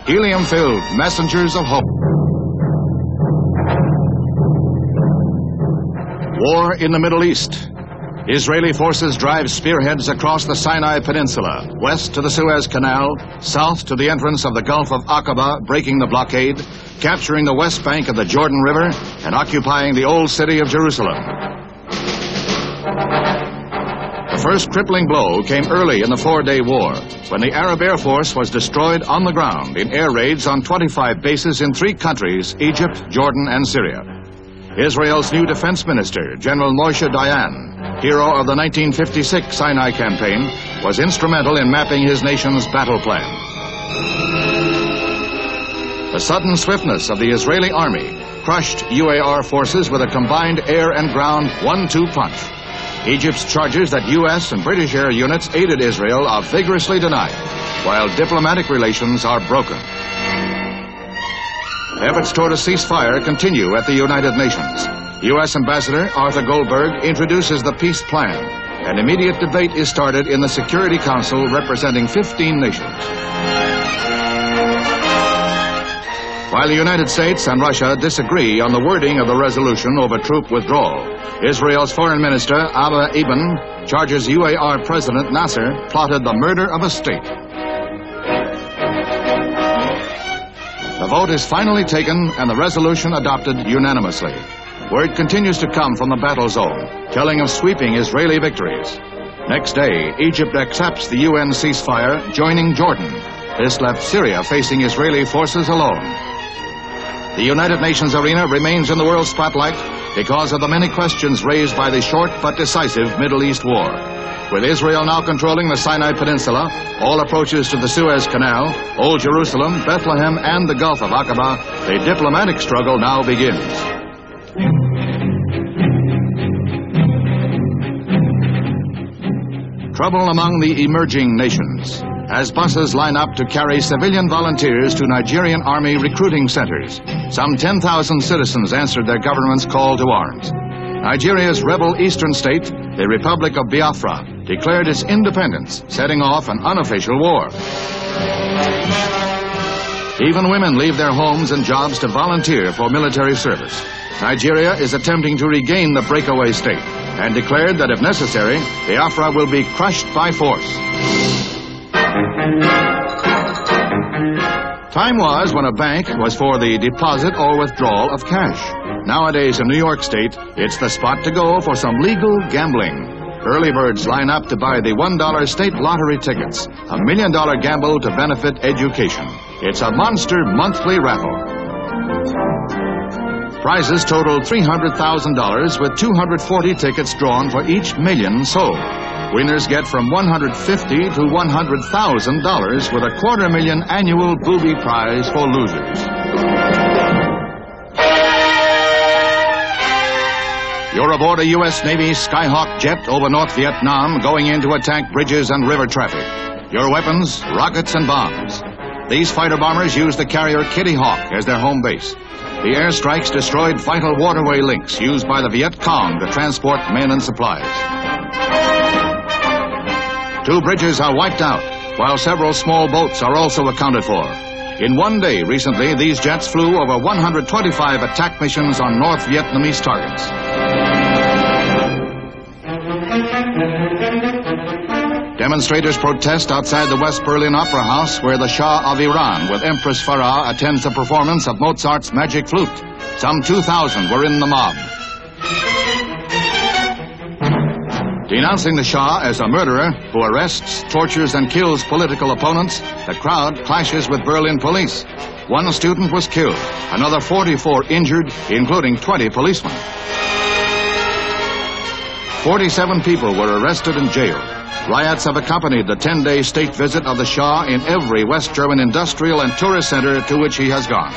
helium-filled messengers of hope. War in the Middle East. Israeli forces drive spearheads across the Sinai Peninsula, west to the Suez Canal, south to the entrance of the Gulf of Aqaba, breaking the blockade, capturing the west bank of the Jordan River, and occupying the old city of Jerusalem. The first crippling blow came early in the four-day war, when the Arab Air Force was destroyed on the ground in air raids on 25 bases in 3 countries, Egypt, Jordan, and Syria. Israel's new defense minister, General Moshe Dayan, hero of the 1956 Sinai campaign, was instrumental in mapping his nation's battle plan. The sudden swiftness of the Israeli army crushed UAR forces with a combined air and ground 1-2 punch. Egypt's charges that U.S. and British air units aided Israel are vigorously denied, while diplomatic relations are broken. Efforts toward a ceasefire continue at the United Nations. U.S. Ambassador Arthur Goldberg introduces the peace plan. An immediate debate is started in the Security Council representing 15 nations. While the United States and Russia disagree on the wording of the resolution over troop withdrawal, Israel's Foreign Minister Abba Eban charges UAR President Nasser plotted the murder of a state. The vote is finally taken and the resolution adopted unanimously. Word continues to come from the battle zone, telling of sweeping Israeli victories. Next day, Egypt accepts the UN ceasefire, joining Jordan. This left Syria facing Israeli forces alone. The United Nations arena remains in the world spotlight because of the many questions raised by the short but decisive Middle East war. With Israel now controlling the Sinai Peninsula, all approaches to the Suez Canal, Old Jerusalem, Bethlehem, and the Gulf of Aqaba, the diplomatic struggle now begins. Trouble among the emerging nations as buses line up to carry civilian volunteers to Nigerian army recruiting centers. Some 10,000 citizens answered their government's call to arms. Nigeria's rebel eastern state, the Republic of Biafra, declared its independence, setting off an unofficial war. Even women leave their homes and jobs to volunteer for military service. Nigeria is attempting to regain the breakaway state and declared that if necessary, Biafra will be crushed by force. Time was when a bank was for the deposit or withdrawal of cash. Nowadays in New York State, it's the spot to go for some legal gambling. Early birds line up to buy the $1 state lottery tickets, a $1 million gamble to benefit education. It's a monster monthly raffle. Prizes total $300,000 with 240 tickets drawn for each million sold. Winners get from $150,000 to $100,000 with a $250,000 annual booby prize for losers. You're aboard a U.S. Navy Skyhawk jet over North Vietnam going in to attack bridges and river traffic. Your weapons, rockets and bombs. These fighter bombers use the carrier Kitty Hawk as their home base. The airstrikes destroyed vital waterway links used by the Viet Cong to transport men and supplies. 2 bridges are wiped out, while several small boats are also accounted for. In one day recently, these jets flew over 125 attack missions on North Vietnamese targets. Demonstrators protest outside the West Berlin Opera House, where the Shah of Iran with Empress Farah attends a performance of Mozart's Magic Flute. Some 2,000 were in the mob. Denouncing the Shah as a murderer who arrests, tortures, and kills political opponents, the crowd clashes with Berlin police. 1 student was killed, another 44 injured, including 20 policemen. 47 people were arrested and jailed. Riots have accompanied the 10-day state visit of the Shah in every West German industrial and tourist center to which he has gone.